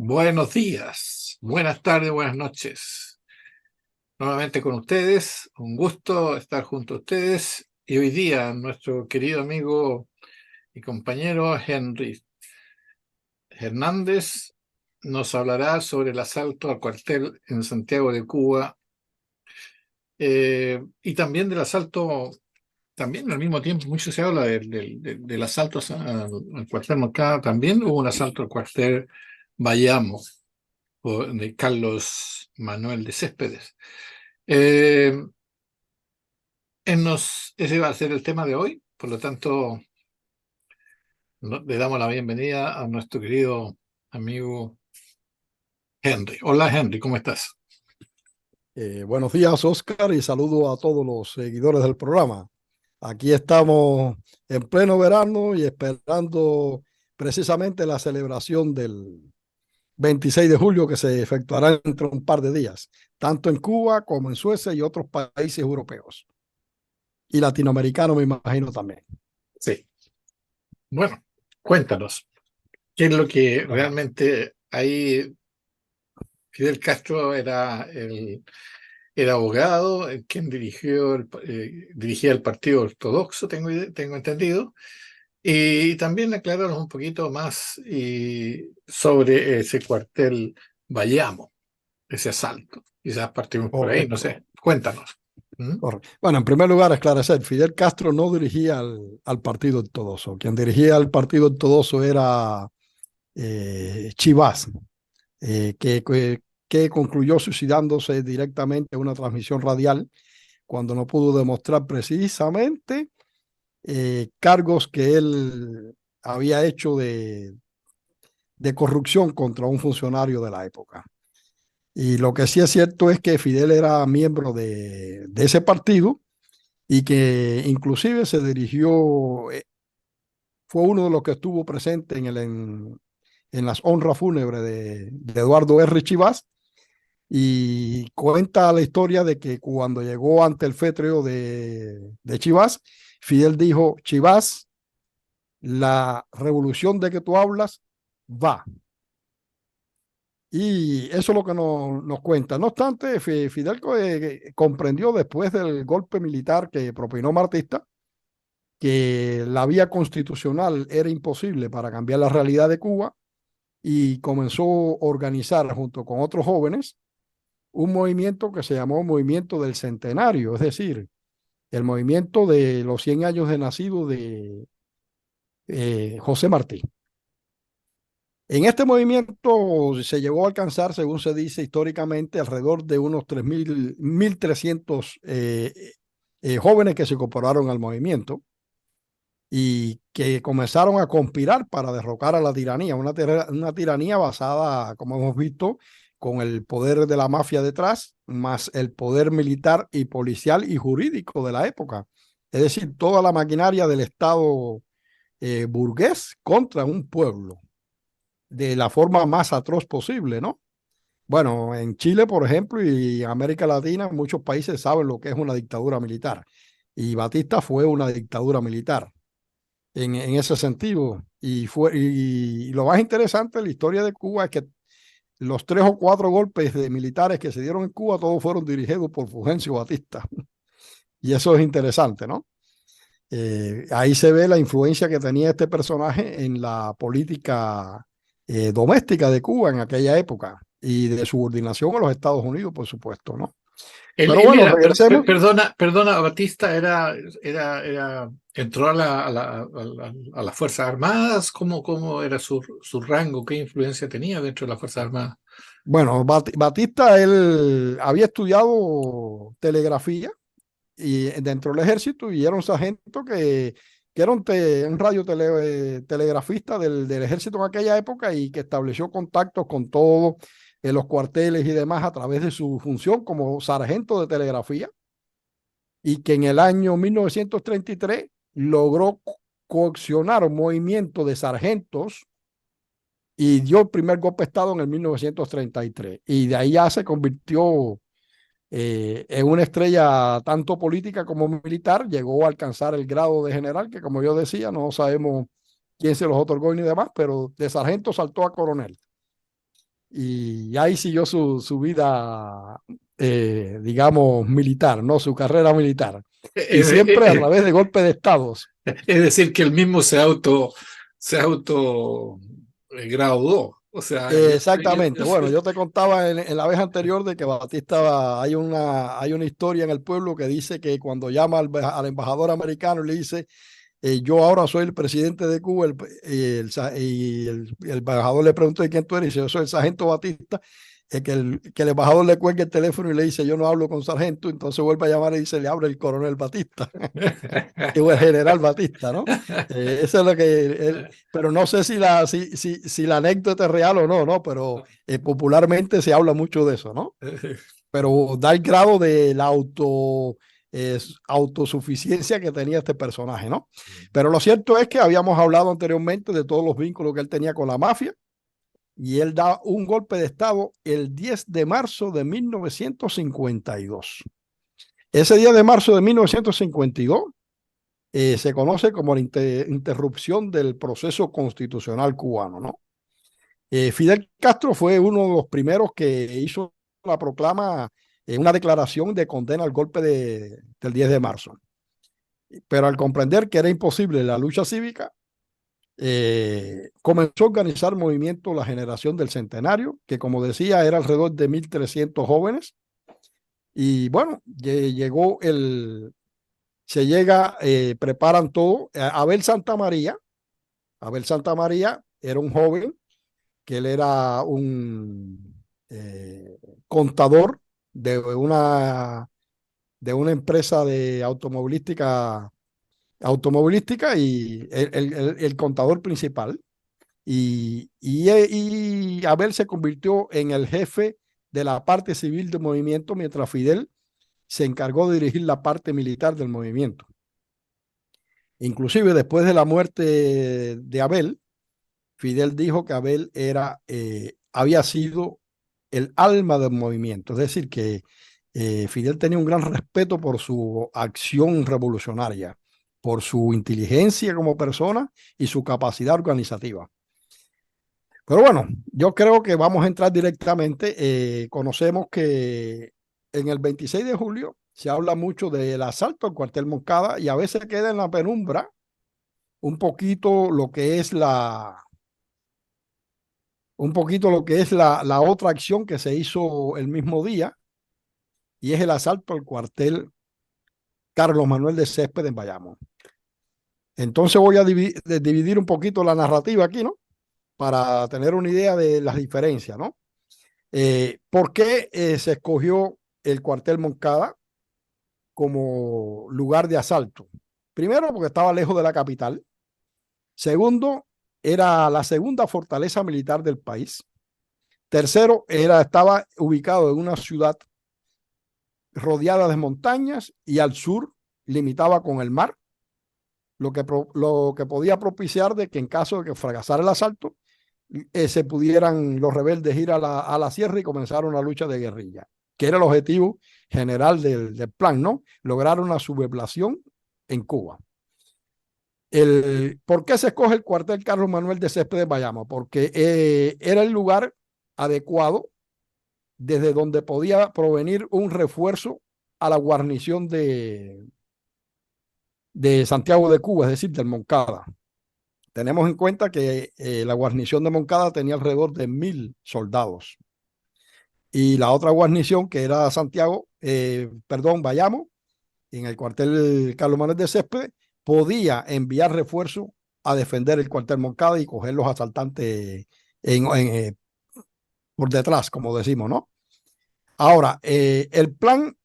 Buenos días, buenas tardes, buenas noches. Nuevamente con ustedes, un gusto estar junto a ustedes. Y hoy día nuestro querido amigo y compañero Henry Hernández nos hablará sobre el asalto al cuartel en Santiago de Cuba, y también del asalto, también al mismo tiempo, mucho se habla del asalto al cuartel Moncada. También hubo un asalto al cuartel Bayamo de Carlos Manuel de Céspedes. Eh, Ese va a ser el tema de hoy, por lo tanto, le damos la bienvenida a nuestro querido amigo Henry. Hola Henry, ¿cómo estás? Buenos días, Oscar, y saludo a todos los seguidores del programa. Aquí estamos en pleno verano y esperando precisamente la celebración del 26 de julio que se efectuará dentro de un par de días, tanto en Cuba como en Suecia y otros países europeos. Y latinoamericanos, me imagino también. Sí. Bueno, cuéntanos, ¿qué es lo que Bueno, realmente ahí Fidel Castro era abogado, quien dirigía el Partido Ortodoxo, tengo entendido? Y también aclararnos un poquito más sobre ese cuartel Bayamo, ese asalto. Quizás partimos por ahí, no correcto, sé. Cuéntanos. ¿Mm? correcto. Bueno, en primer lugar, esclarecer, Fidel Castro no dirigía al Partido Ortodoxo. Quien dirigía al Partido Ortodoxo era Chivas, que concluyó suicidándose directamente en una transmisión radial cuando no pudo demostrar precisamente cargos que él había hecho de corrupción contra un funcionario de la época. Y lo que sí es cierto es que Fidel era miembro de ese partido y que inclusive se dirigió, fue uno de los que estuvo presente en las honras fúnebres de Eduardo R. Chivas. Y cuenta la historia de que cuando llegó ante el fétreo de Chivas, Fidel dijo: Chivas, la revolución de que tú hablas va. Y eso es lo que nos cuenta. No obstante, Fidel comprendió después del golpe militar que propinó Martista que la vía constitucional era imposible para cambiar la realidad de Cuba y comenzó a organizar junto con otros jóvenes un movimiento que se llamó Movimiento del Centenario, es decir, el movimiento de los 100 años de nacido de José Martí. En este movimiento se llegó a alcanzar, según se dice históricamente, alrededor de unos 1.300 jóvenes que se incorporaron al movimiento y que comenzaron a conspirar para derrocar a la tiranía, una tiranía basada, como hemos visto, con el poder de la mafia detrás, más el poder militar y policial y jurídico de la época. Es decir, toda la maquinaria del Estado burgués contra un pueblo, de la forma más atroz posible, ¿no? Bueno, en Chile, por ejemplo, y en América Latina, muchos países saben lo que es una dictadura militar. Y Batista fue una dictadura militar en ese sentido. Y lo más interesante de la historia de Cuba es que los 3 o 4 golpes de militares que se dieron en Cuba, todos fueron dirigidos por Fulgencio Batista. Y eso es interesante, ¿no? Ahí se ve la influencia que tenía este personaje en la política doméstica de Cuba en aquella época y de subordinación a los Estados Unidos, por supuesto, ¿no? Pero Él bueno, era, regresemos. perdona, Batista entró a las Fuerzas Armadas. ¿Cómo era su rango? ¿Qué influencia tenía dentro de las Fuerzas Armadas? Bueno, Batista, él había estudiado telegrafía y dentro del ejército y era un sargento que era un telegrafista del ejército en aquella época y que estableció contactos con todos los cuarteles y demás a través de su función como sargento de telegrafía y que en el año 1933 logró coaccionar un movimiento de sargentos y dio el primer golpe de Estado en el 1933 y de ahí ya se convirtió en una estrella tanto política como militar, llegó a alcanzar el grado de general, que como yo decía, no sabemos quién se los otorgó ni demás, pero de sargento saltó a coronel. y ahí siguió su vida, digamos, militar, ¿no? Su carrera militar. Y siempre a través de golpes de estados. Es decir, que él mismo se auto graduó. O sea, Exactamente. Bueno, yo te contaba en la vez anterior de que Batista, hay una historia en el pueblo que dice que cuando llama al embajador americano y le dice, yo ahora soy el presidente de Cuba, y el embajador le preguntó, ¿y quién tú eres? Y dice, yo soy el sargento Batista. Que el embajador le cuelga el teléfono y le dice, yo no hablo con sargento, entonces vuelve a llamar y dice, le abre el coronel Batista, o el general Batista, ¿no? Eso es lo que pero no sé si la anécdota es real o no, ¿no? Pero popularmente se habla mucho de eso, ¿no? Pero da el grado de la autosuficiencia que tenía este personaje, ¿no? Pero lo cierto es que habíamos hablado anteriormente de todos los vínculos que él tenía con la mafia, y él da un golpe de Estado el 10 de marzo de 1952. Ese 10 de marzo de 1952 se conoce como la interrupción del proceso constitucional cubano, ¿no? Fidel Castro fue uno de los primeros que hizo la proclama, una declaración de condena al golpe del 10 de marzo. Pero al comprender que era imposible la lucha cívica, comenzó a organizar movimiento La Generación del Centenario, que como decía era alrededor de 1.300 jóvenes. Y bueno, preparan todo. Abel Santa María era un joven que él era un contador de una empresa de automovilística, y el contador principal. Y Abel se convirtió en el jefe de la parte civil del movimiento, mientras Fidel se encargó de dirigir la parte militar del movimiento. Inclusive después de la muerte de Abel, Fidel dijo que Abel había sido el alma del movimiento, es decir, que Fidel tenía un gran respeto por su acción revolucionaria, por su inteligencia como persona y su capacidad organizativa. Pero bueno, yo creo que vamos a entrar directamente. Conocemos que en el 26 de julio se habla mucho del asalto al cuartel Moncada, y a veces queda en la penumbra un poquito lo que es la otra acción que se hizo el mismo día, y es el asalto al cuartel Carlos Manuel de Céspedes en Bayamo. Entonces voy a dividir un poquito la narrativa aquí, ¿no? Para tener una idea de las diferencias, ¿no? ¿Por qué se escogió el cuartel Moncada como lugar de asalto? Primero, porque estaba lejos de la capital. Segundo, era la segunda fortaleza militar del país. Tercero, estaba ubicado en una ciudad rodeada de montañas, y al sur limitaba con el mar, lo que podía propiciar de que en caso de que fracasara el asalto, se pudieran los rebeldes ir a la sierra y comenzar una lucha de guerrilla, que era el objetivo general del plan, ¿no? Lograr una sublevación en Cuba. ¿Por qué se escoge el cuartel Carlos Manuel de Céspedes Bayamo? Porque era el lugar adecuado desde donde podía provenir un refuerzo a la guarnición de Santiago de Cuba, es decir, del Moncada. Tenemos en cuenta que la guarnición de Moncada tenía alrededor de 1.000 soldados. Y la otra guarnición, que era Bayamo, en el cuartel Carlos Manuel de Céspedes, podía enviar refuerzos a defender el cuartel Moncada y coger los asaltantes por detrás, como decimos, ¿no? Ahora, el plan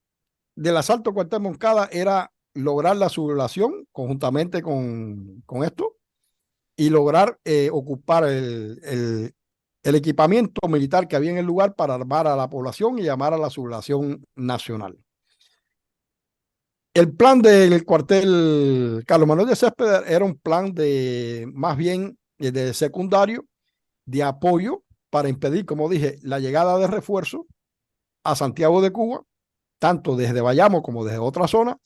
del asalto al cuartel Moncada era lograr la sublevación conjuntamente con esto, y lograr ocupar el equipamiento militar que había en el lugar para armar a la población y llamar a la sublevación nacional. El plan del cuartel Carlos Manuel de Céspedes era un plan más bien de secundario, de apoyo para impedir, como dije, la llegada de refuerzos a Santiago de Cuba, tanto desde Bayamo como desde otra zona,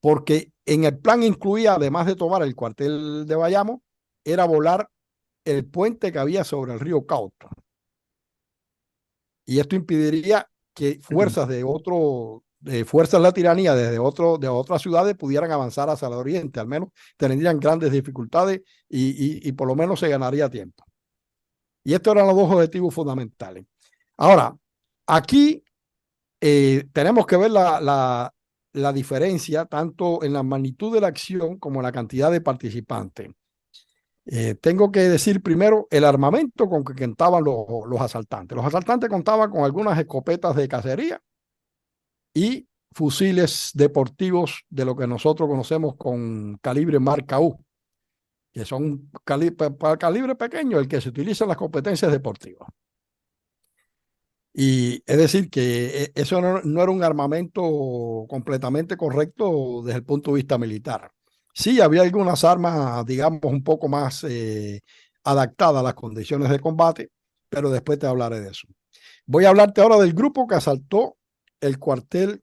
porque en el plan incluía, además de tomar el cuartel de Bayamo, era volar el puente que había sobre el río Cauca. y esto impediría que fuerzas fuerzas de la tiranía de otras ciudades pudieran avanzar hacia el oriente, al menos tendrían grandes dificultades y por lo menos se ganaría tiempo. Y estos eran los dos objetivos fundamentales. Ahora, aquí tenemos que ver la diferencia tanto en la magnitud de la acción como en la cantidad de participantes. Tengo que decir primero el armamento con que contaban los asaltantes. Los asaltantes contaban con algunas escopetas de cacería y fusiles deportivos de lo que nosotros conocemos con calibre marca U, que son para calibre pequeño, el que se utiliza en las competencias deportivas. Y es decir, que eso no era un armamento completamente correcto desde el punto de vista militar. Sí, había algunas armas, digamos, un poco más adaptadas a las condiciones de combate, pero después te hablaré de eso. Voy a hablarte ahora del grupo que asaltó el cuartel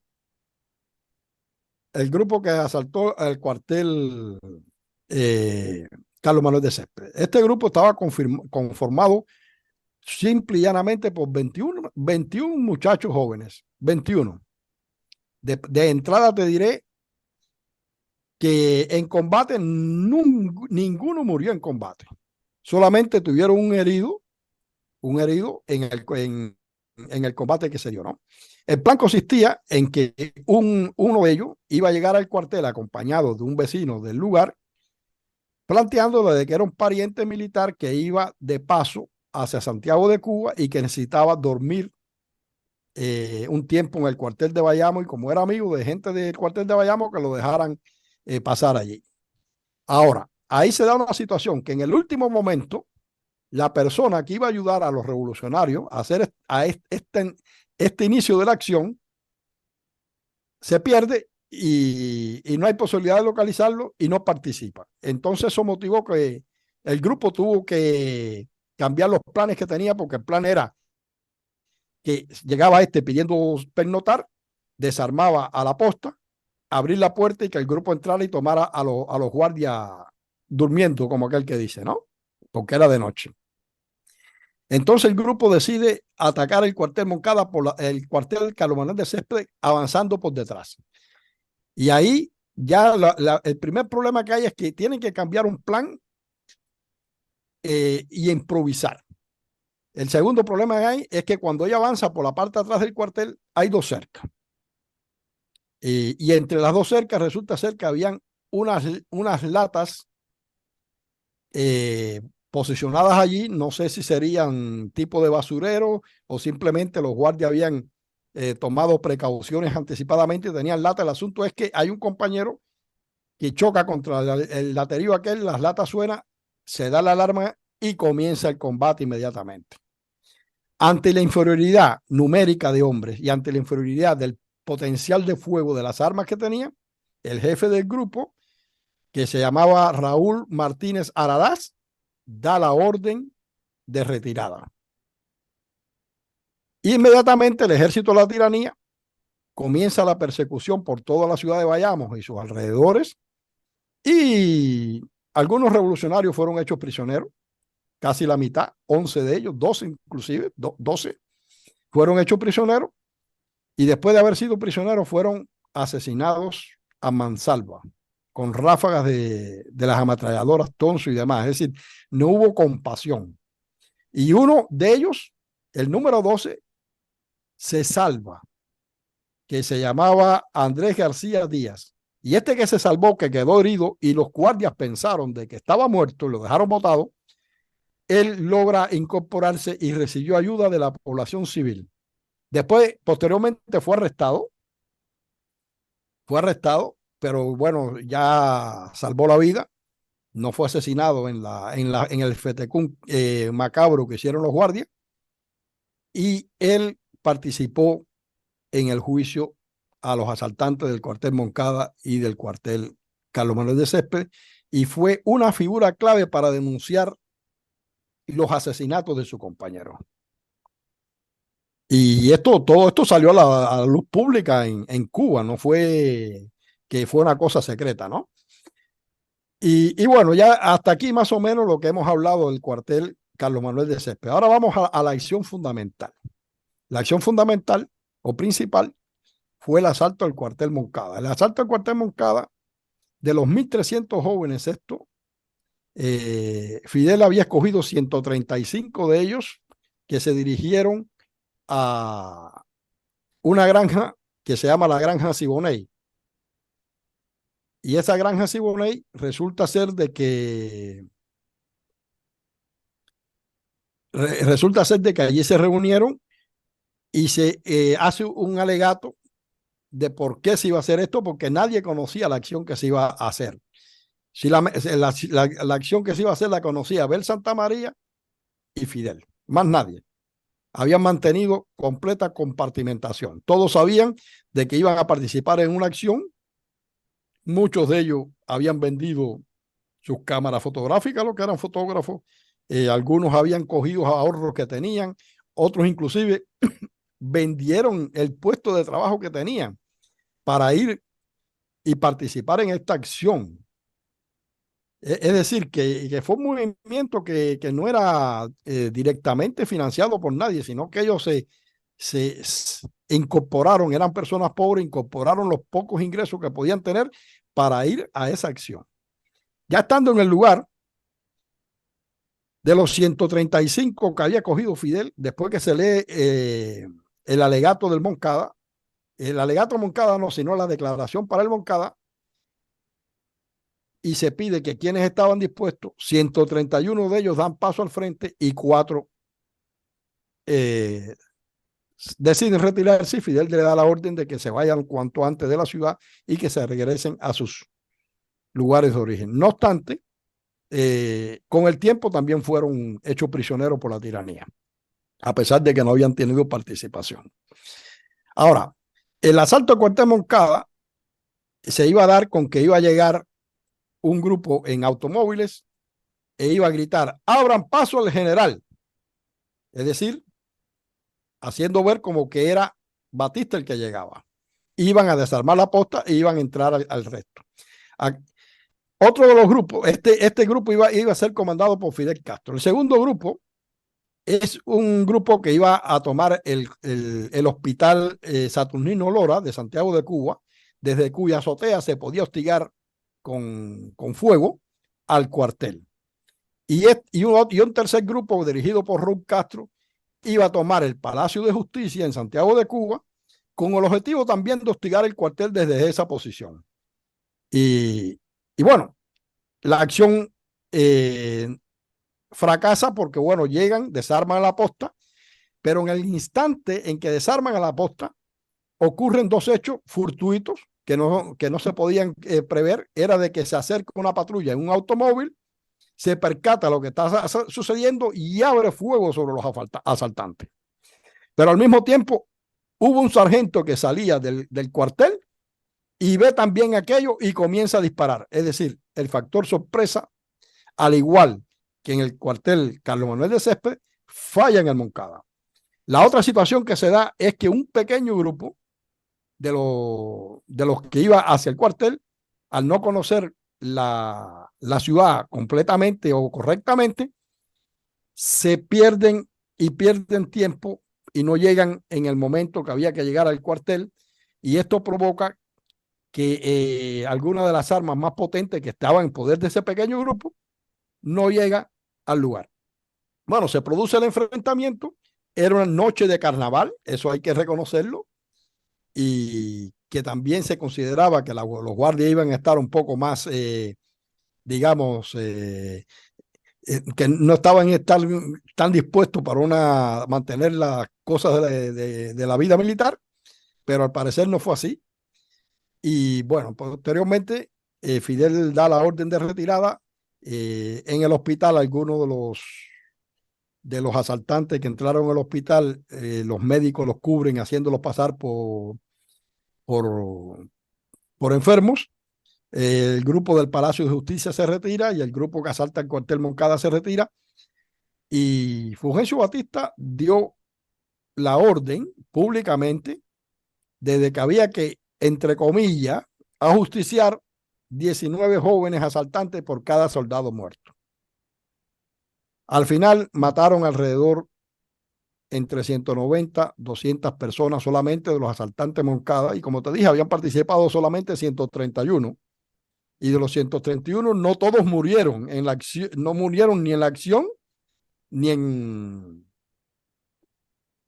Carlos Manuel de Céspedes. Este grupo estaba conformado simple y llanamente por 21 muchachos jóvenes, 21. De entrada te diré que en combate ninguno murió en combate. Solamente tuvieron un herido en el combate que se dio, ¿no? El plan consistía en que uno de ellos iba a llegar al cuartel acompañado de un vecino del lugar, planteándole de que era un pariente militar que iba de paso hacia Santiago de Cuba y que necesitaba dormir un tiempo en el cuartel de Bayamo, y como era amigo de gente del cuartel de Bayamo, que lo dejaran pasar allí. Ahora, ahí se da una situación que en el último momento la persona que iba a ayudar a los revolucionarios a hacer este inicio de la acción se pierde y no hay posibilidad de localizarlo y no participa. Entonces eso motivó que el grupo tuvo que cambiar los planes que tenía, porque el plan era que llegaba pidiendo pernotar, desarmaba a la posta, abrir la puerta y que el grupo entrara y tomara a los guardias durmiendo, como aquel que dice, ¿no? Porque era de noche. Entonces el grupo decide atacar el cuartel Moncada el cuartel Carlos Manuel de Céspedes, avanzando por detrás. Y ahí ya el primer problema que hay es que tienen que cambiar un plan y improvisar. El segundo problema que hay es que cuando ella avanza por la parte de atrás del cuartel hay dos cercas. Y entre las dos cercas resulta ser que habían unas latas posicionadas allí. No sé si serían tipo de basurero o simplemente los guardias habían tomado precauciones anticipadamente y tenían lata. El asunto es que hay un compañero que choca contra el laterío aquel, las latas suenan, se da la alarma y comienza el combate inmediatamente. Ante la inferioridad numérica de hombres y ante la inferioridad del potencial de fuego de las armas que tenía, el jefe del grupo, que se llamaba Raúl Martínez Araraz, da la orden de retirada. Inmediatamente el ejército de la tiranía comienza la persecución por toda la ciudad de Bayamo y sus alrededores, y algunos revolucionarios fueron hechos prisioneros, casi la mitad, 11 de ellos, 12 inclusive, 12 fueron hechos prisioneros, y después de haber sido prisioneros fueron asesinados a mansalva con ráfagas de las ametralladoras Tonso y demás. Es decir, no hubo compasión. Y uno de ellos, el número 12, se salva, que se llamaba Andrés García Díaz. Y este que se salvó, que quedó herido y los guardias pensaron de que estaba muerto y lo dejaron botado, él logra incorporarse y recibió ayuda de la población civil. Después, posteriormente fue arrestado, pero bueno, ya salvó la vida. No fue asesinado en el fetecún macabro que hicieron los guardias, y él participó en el juicio a los asaltantes del cuartel Moncada y del cuartel Carlos Manuel de Céspedes, y fue una figura clave para denunciar los asesinatos de su compañero. Y todo esto salió a la luz pública en Cuba, no fue que fue una cosa secreta, ¿no? Y bueno, ya hasta aquí más o menos lo que hemos hablado del cuartel Carlos Manuel de Céspedes. Ahora vamos a la acción fundamental. La acción fundamental o principal fue el asalto al cuartel Moncada. El asalto al cuartel Moncada, de los 1.300 jóvenes, Fidel había escogido 135 de ellos que se dirigieron a una granja que se llama la Granja Siboney. Y esa Granja Siboney resulta ser de que allí se reunieron y se hace un alegato de por qué se iba a hacer esto, porque nadie conocía la acción que se iba a hacer. Si la acción que se iba a hacer la conocía Abel Santamaría y Fidel, más nadie. Habían mantenido completa compartimentación. Todos sabían de que iban a participar en una acción. Muchos de ellos habían vendido sus cámaras fotográficas, los que eran fotógrafos. Algunos habían cogido ahorros que tenían. Otros inclusive vendieron el puesto de trabajo que tenían para ir y participar en esta acción. Es decir, que fue un movimiento que no era directamente financiado por nadie, sino que ellos se incorporaron, eran personas pobres, incorporaron los pocos ingresos que podían tener para ir a esa acción. Ya estando en el lugar, de los 135 que había cogido Fidel, después que se lee el alegato del Moncada, el alegato Moncada no, sino la declaración para el Moncada, y se pide que quienes estaban dispuestos, 131 de ellos dan paso al frente y 4 deciden retirarse, y Fidel le da la orden de que se vayan cuanto antes de la ciudad y que se regresen a sus lugares de origen. No obstante, con el tiempo también fueron hechos prisioneros por la tiranía, a pesar de que no habían tenido participación. Ahora, el asalto a Cuartel Moncada se iba a dar con que iba a llegar un grupo en automóviles e iba a gritar: abran paso al general. Es decir, haciendo ver como que era Batista el que llegaba. Iban a desarmar la posta e iban a entrar al resto. Otro de los grupos, este grupo iba a ser comandado por Fidel Castro. El segundo grupo es un grupo que iba a tomar el hospital Saturnino Lora de Santiago de Cuba, desde cuya azotea se podía hostigar con fuego al cuartel. Y un tercer grupo dirigido por Raúl Castro iba a tomar el Palacio de Justicia en Santiago de Cuba con el objetivo también de hostigar el cuartel desde esa posición. Y bueno, la acción fracasa porque, bueno, llegan, desarman la posta, pero en el instante en que desarman a la posta, ocurren dos hechos fortuitos que no se podían prever. Era de que se acerca una patrulla en un automóvil, se percata lo que está sucediendo y abre fuego sobre los asaltantes. Pero al mismo tiempo hubo un sargento que salía del cuartel y ve también aquello y comienza a disparar. Es decir, el factor sorpresa, al igual que en el cuartel Carlos Manuel de Céspedes, falla en el Moncada. La otra situación que se da es que un pequeño grupo de los que iba hacia el cuartel, al no conocer la ciudad completamente o correctamente, se pierden tiempo y no llegan en el momento que había que llegar al cuartel, y esto provoca que algunas de las armas más potentes que estaban en poder de ese pequeño grupo no llega al lugar. Bueno, se produce el enfrentamiento, era una noche de carnaval, eso hay que reconocerlo, y que también se consideraba que los guardias iban a estar un poco más, digamos, que no estaban tan dispuestos para mantener las cosas de la vida militar, pero al parecer no fue así. Y bueno, posteriormente Fidel da la orden de retirada. En el hospital, algunos de los asaltantes que entraron al hospital, los médicos los cubren haciéndolos pasar por enfermos. El grupo del Palacio de Justicia se retira y el grupo que asalta el cuartel Moncada se retira. Y Fulgencio Batista dio la orden públicamente de que había que, entre comillas, ajusticiar 19 jóvenes asaltantes por cada soldado muerto. Al final mataron alrededor entre 190, 200 personas solamente de los asaltantes Moncada, y como te dije, habían participado solamente 131, y de los 131 no todos murieron en la acción, no murieron ni en la acción, ni en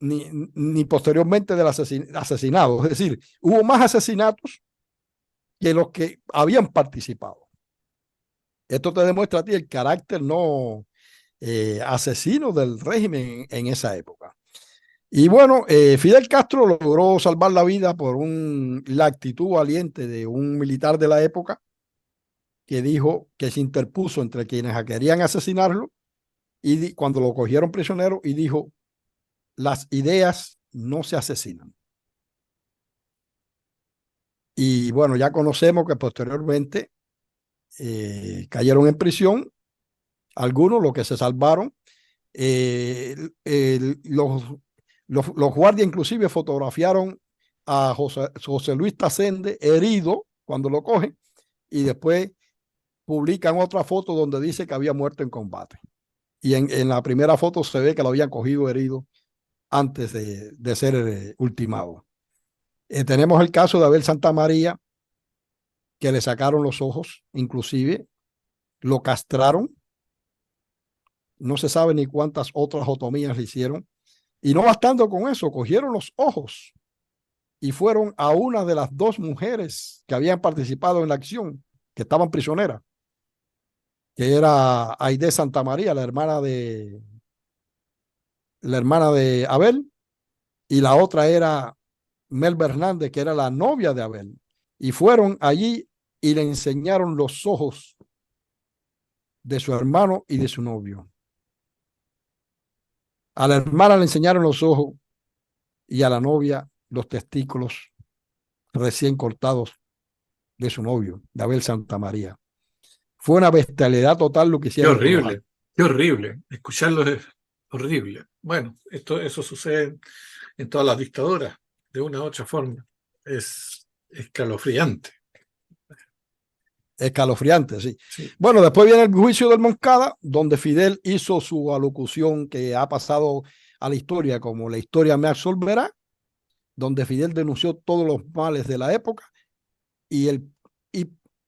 ni posteriormente del asesinado. Es decir, hubo más asesinatos que los que habían participado. Esto te demuestra a ti el carácter no asesino del régimen en esa época. Y bueno, Fidel Castro logró salvar la vida por la actitud valiente de un militar de la época que dijo que se interpuso entre quienes querían asesinarlo y cuando lo cogieron prisionero y dijo, las ideas no se asesinan. Y bueno, ya conocemos que posteriormente cayeron en prisión, algunos, los que se salvaron. Eh, los guardias inclusive fotografiaron a José Luis Tacende herido cuando lo cogen y después publican otra foto donde dice que había muerto en combate. Y en la primera foto se ve que lo habían cogido herido antes de ser ultimado. Tenemos el caso de Abel Santamaría, que le sacaron los ojos, inclusive lo castraron. No se sabe ni cuántas otras otomías le hicieron. Y no bastando con eso, cogieron los ojos y fueron a una de las dos mujeres que habían participado en la acción, que estaban prisioneras, que era Aide Santamaría, la hermana de Abel, y la otra era Melba Hernández, que era la novia de Abel. Y fueron allí y le enseñaron los ojos de su hermano y de su novio. A la hermana le enseñaron los ojos y a la novia los testículos recién cortados de su novio, de Abel Santamaría. Fue una bestialidad total lo que Qué hicieron con los horrible, qué horrible. Escucharlo es horrible. Bueno, eso sucede en todas las dictaduras, de una u otra forma. Es escalofriante. escalofriantes, sí. Sí. Bueno, después viene el juicio del Moncada, donde Fidel hizo su alocución que ha pasado a la historia como la historia me absolverá, donde Fidel denunció todos los males de la época y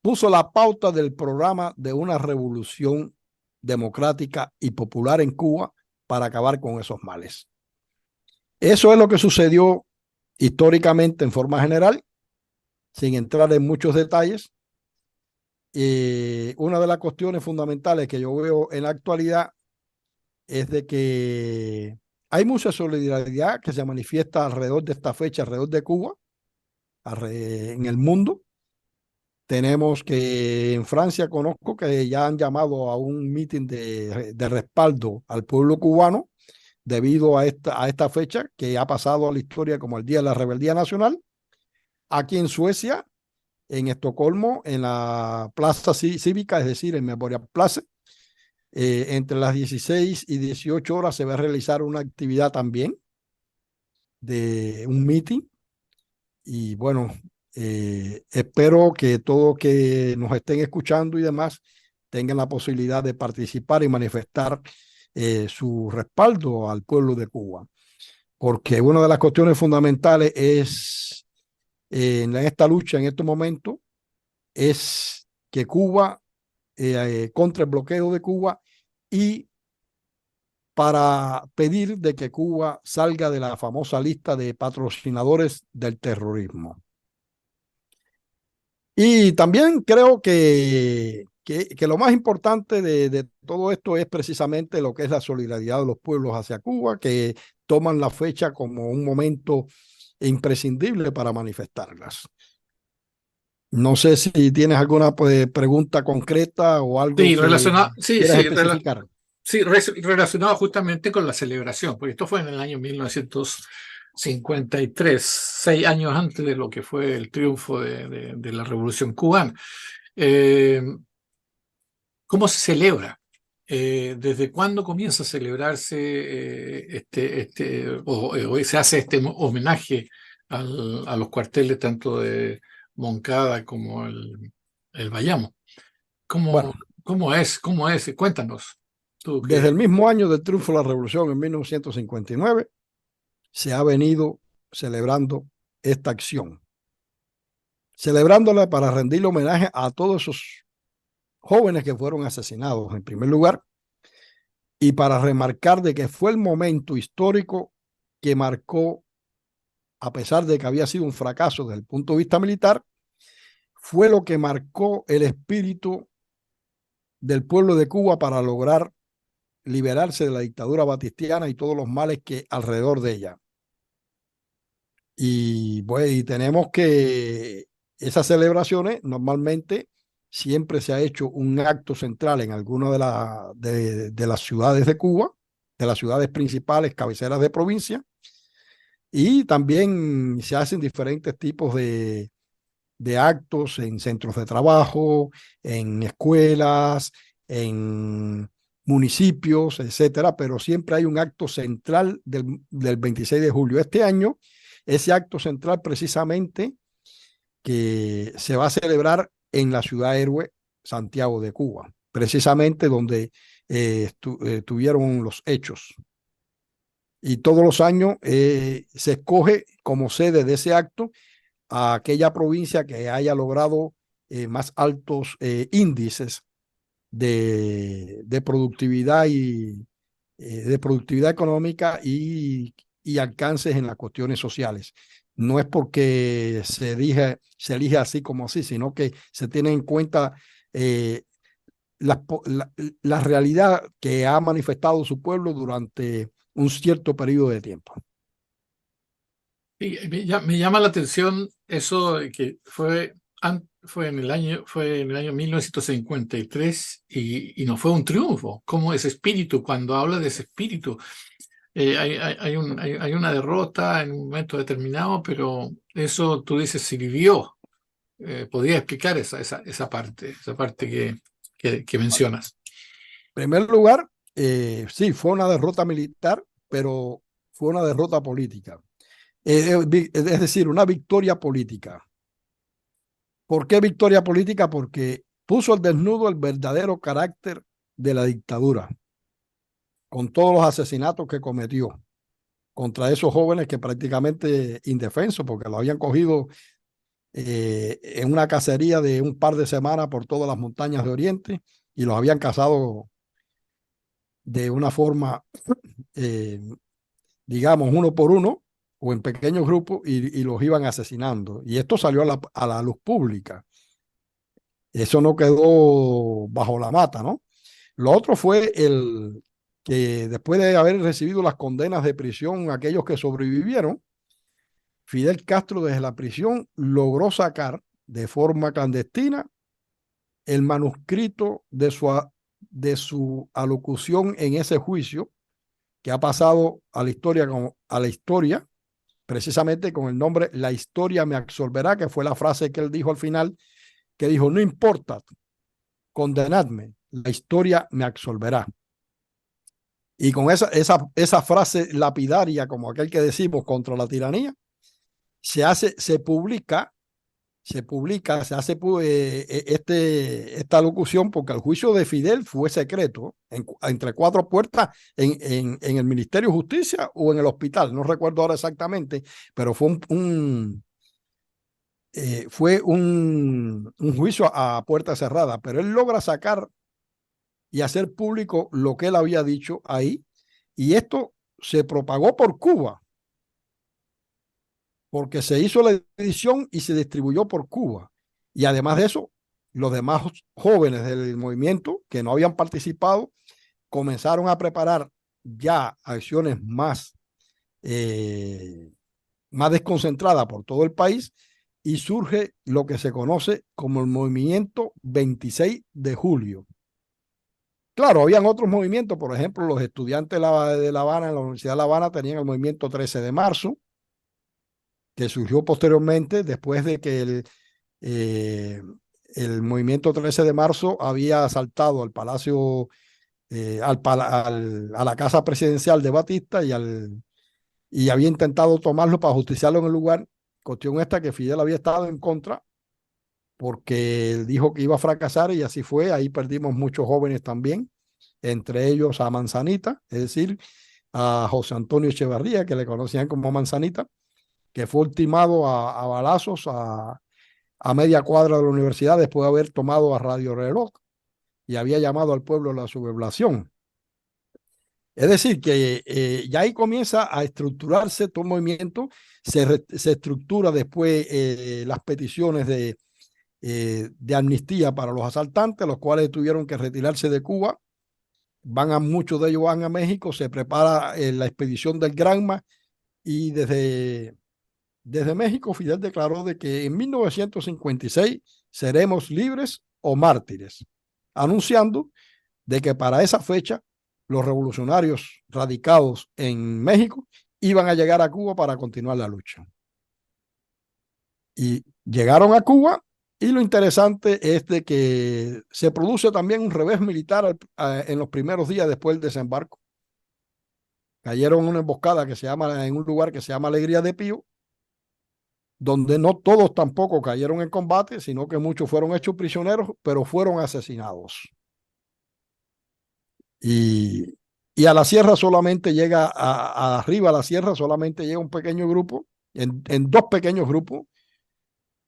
puso la pauta del programa de una revolución democrática y popular en Cuba para acabar con esos males. Eso es lo que sucedió históricamente en forma general, sin entrar en muchos detalles. Una de las cuestiones fundamentales que yo veo en la actualidad es de que hay mucha solidaridad que se manifiesta alrededor de esta fecha, alrededor de Cuba, en el mundo. Tenemos que en Francia conozco que ya han llamado a un mitin de respaldo al pueblo cubano debido a esta fecha que ha pasado a la historia como el Día de la Rebeldía Nacional. Aquí en Suecia, en Estocolmo, en la plaza cívica, es decir, en Memorial Place, entre las 16 y 18 horas se va a realizar una actividad también de un meeting. Y bueno, espero que todos que nos estén escuchando y demás tengan la posibilidad de participar y manifestar su respaldo al pueblo de Cuba, porque una de las cuestiones fundamentales es en esta lucha, en este momento, es que Cuba, contra el bloqueo de Cuba y para pedir de que Cuba salga de la famosa lista de patrocinadores del terrorismo. Y también creo que lo más importante de todo esto es precisamente lo que es la solidaridad de los pueblos hacia Cuba, que toman la fecha como un momento imprescindible para manifestarlas. No sé si tienes alguna pregunta concreta o algo Sí, que quieras especificar. relacionado justamente con la celebración, porque esto fue en el año 1953, 6 años antes de lo que fue el triunfo de la Revolución Cubana. ¿Cómo se celebra? ¿Desde cuándo comienza a celebrarse o se hace este homenaje a los cuarteles tanto de Moncada como el Bayamo? ¿Cómo, Bueno, cómo es? ¿Cómo es? Cuéntanos. Tú desde que... el mismo año del triunfo de la revolución en 1959, se ha venido celebrando esta acción, celebrándola para rendirle homenaje a todos esos jóvenes que fueron asesinados en primer lugar y para remarcar de que fue el momento histórico que marcó, a pesar de que había sido un fracaso desde el punto de vista militar, fue lo que marcó el espíritu del pueblo de Cuba para lograr liberarse de la dictadura batistiana y todos los males que alrededor de ella. Y pues y tenemos que esas celebraciones normalmente siempre se ha hecho un acto central en alguna de las ciudades de Cuba, de las ciudades principales, cabeceras de provincia, y también se hacen diferentes tipos de actos en centros de trabajo, en escuelas, en municipios, etcétera, pero siempre hay un acto central del 26 de julio. Este año, ese acto central precisamente que se va a celebrar en la ciudad héroe Santiago de Cuba, precisamente donde tuvieron los hechos. Y todos los años se escoge como sede de ese acto a aquella provincia que haya logrado más altos índices de productividad y de productividad económica y alcances en las cuestiones sociales. No es porque se elige así como así, sino que se tiene en cuenta la realidad que ha manifestado su pueblo durante un cierto periodo de tiempo. Y me llama la atención eso de que fue en el año 1953 y no fue un triunfo. Como ese espíritu, cuando habla de ese espíritu, hay una derrota en un momento determinado, pero eso tú dices sirvió. Podría explicar esa parte que mencionas. En primer lugar, sí, fue una derrota militar, pero fue una derrota política. Es decir, una victoria política. ¿Por qué victoria política? Porque puso al desnudo el verdadero carácter de la dictadura, con todos los asesinatos que cometió contra esos jóvenes que prácticamente indefensos, porque lo habían cogido en una cacería de un par de semanas por todas las montañas de Oriente y los habían cazado de una forma, eh, digamos, uno por uno o en pequeños grupos y los iban asesinando. Y esto salió a la luz pública. Eso no quedó bajo la mata, ¿no? Lo otro fue el que después de haber recibido las condenas de prisión, aquellos que sobrevivieron, Fidel Castro desde la prisión logró sacar de forma clandestina el manuscrito de su alocución en ese juicio que ha pasado a la historia precisamente con el nombre La historia me absolverá, que fue la frase que él dijo al final, que dijo, no importa, condenadme, la historia me absolverá. Y con esa frase lapidaria, como aquel que decimos, contra la tiranía, se hace esta locución porque el juicio de Fidel fue secreto, entre cuatro puertas en el Ministerio de Justicia o en el hospital, no recuerdo ahora exactamente, pero fue un juicio a puerta cerrada, pero él logra sacar y hacer público lo que él había dicho ahí, y esto se propagó por Cuba, porque se hizo la edición y se distribuyó por Cuba. Y además de eso, los demás jóvenes del movimiento que no habían participado comenzaron a preparar ya acciones más desconcentradas por todo el país y surge lo que se conoce como el movimiento 26 de julio. Claro, habían otros movimientos, por ejemplo, los estudiantes de La Habana, en la Universidad de La Habana, tenían el movimiento 13 de marzo, que surgió posteriormente después de que el movimiento 13 de marzo había asaltado al Palacio, a la Casa Presidencial de Batista y había intentado tomarlo para justiciarlo en el lugar. Cuestión esta que Fidel había estado en contra porque él dijo que iba a fracasar y así fue. Ahí perdimos muchos jóvenes también, entre ellos a Manzanita, es decir, a José Antonio Echevarría, que le conocían como Manzanita, que fue ultimado a balazos a media cuadra de la universidad después de haber tomado a Radio Reloj y había llamado al pueblo a la sublevación. Es decir, que ya ahí comienza a estructurarse todo el movimiento, se estructura después las peticiones de amnistía para los asaltantes, los cuales tuvieron que retirarse de Cuba. Muchos de ellos van a México, se prepara la expedición del Granma y desde México Fidel declaró de que en 1956 seremos libres o mártires, anunciando de que para esa fecha los revolucionarios radicados en México iban a llegar a Cuba para continuar la lucha. Y llegaron a Cuba y lo interesante es de que se produce también un revés militar en los primeros días después del desembarco. Cayeron en una emboscada en un lugar que se llama Alegría de Pío, donde no todos tampoco cayeron en combate, sino que muchos fueron hechos prisioneros, pero fueron asesinados. Y, y a la sierra solamente llega, arriba a la sierra solamente llega un pequeño grupo, en dos pequeños grupos,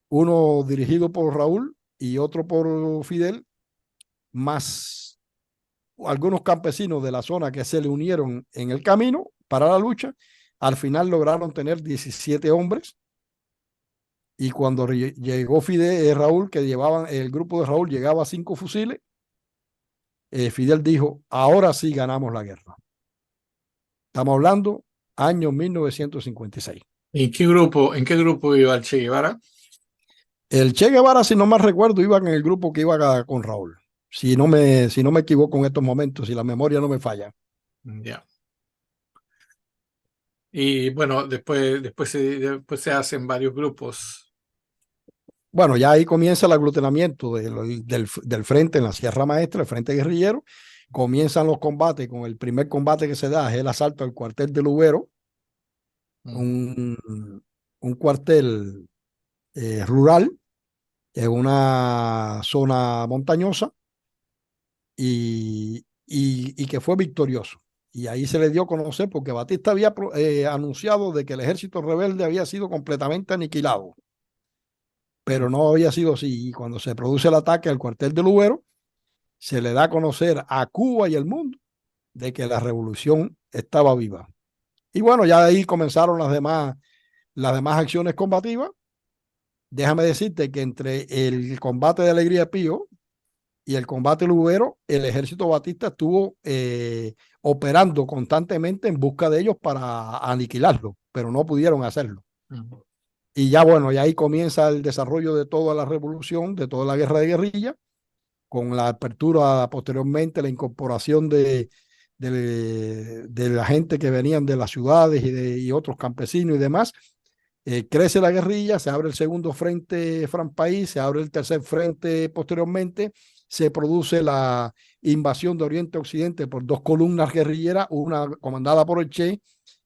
uno dirigido por Raúl y otro por Fidel, más algunos campesinos de la zona que se le unieron en el camino para la lucha. Al final lograron tener 17 hombres. Y cuando llegó Fidel, Raúl, que llevaban, el grupo de Raúl llegaba a 5 fusiles, Fidel dijo, ahora sí ganamos la guerra. Estamos hablando año 1956. En qué grupo iba el Che Guevara? El Che Guevara, si no mal recuerdo, iba en el grupo que iba con Raúl. Si no me equivoco en estos momentos, si la memoria no me falla. Ya. Y bueno, después se hacen varios grupos. Bueno, ya ahí comienza el aglutinamiento del frente en la Sierra Maestra, el frente guerrillero. Comienzan los combates, con el primer combate que se da es el asalto al cuartel de Lubero, un cuartel rural en una zona montañosa y que fue victorioso. Y ahí se le dio a conocer porque Batista había anunciado de que el ejército rebelde había sido completamente aniquilado, pero no había sido así. Y cuando se produce el ataque al cuartel de Lubero, se le da a conocer a Cuba y al mundo de que la revolución estaba viva. Y bueno, ya ahí comenzaron las demás acciones combativas. Déjame decirte que entre el combate de Alegría Pío y el combate Lubero, el ejército batista estuvo operando constantemente en busca de ellos para aniquilarlo, pero no pudieron hacerlo. Y ya bueno, y ahí comienza el desarrollo de toda la revolución, de toda la guerra de guerrilla, con la apertura posteriormente, la incorporación de la gente que venían de las ciudades y otros campesinos y demás. Crece la guerrilla, se abre el segundo frente País, se abre el tercer frente posteriormente, se produce la invasión de Oriente a Occidente por dos columnas guerrilleras, una comandada por el Che,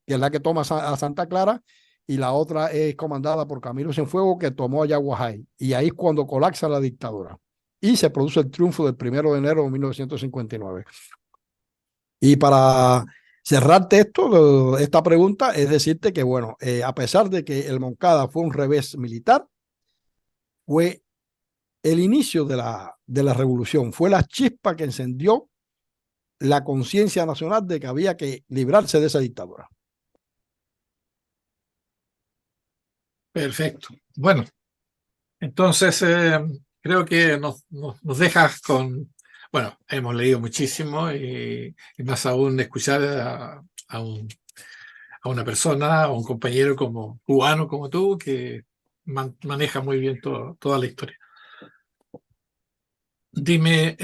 que es la que toma a Santa Clara, y la otra es comandada por Camilo Cienfuegos, que tomó a Yaguajay. Y ahí es cuando colapsa la dictadura. Y se produce el triunfo del 1 de enero de 1959. Y para cerrarte esta pregunta, es decirte que, bueno, a pesar de que el Moncada fue un revés militar, fue el inicio de la revolución, fue la chispa que encendió la conciencia nacional de que había que librarse de esa dictadura. Perfecto. Bueno, entonces creo que nos dejas con, bueno, hemos leído muchísimo y más aún de escuchar a una persona, a un compañero como cubano como tú, que maneja muy bien toda la historia. Dime,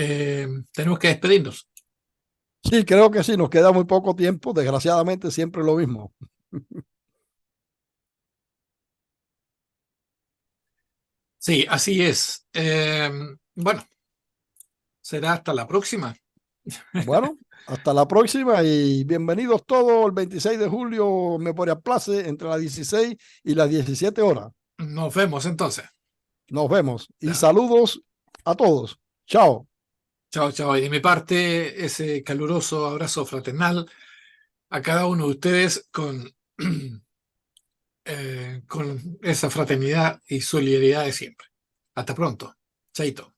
tenemos que despedirnos. Sí, creo que sí, nos queda muy poco tiempo, desgraciadamente siempre lo mismo. Sí, así es. Bueno, será hasta la próxima. Bueno, hasta la próxima y bienvenidos todos el 26 de julio, Memoria Place, entre las 16 y las 17 horas. Nos vemos entonces. Nos vemos y Ya. saludos a todos. Chao. Chao, chao. Y de mi parte, ese caluroso abrazo fraternal a cada uno de ustedes con esa fraternidad y solidaridad de siempre. Hasta pronto. Chaito.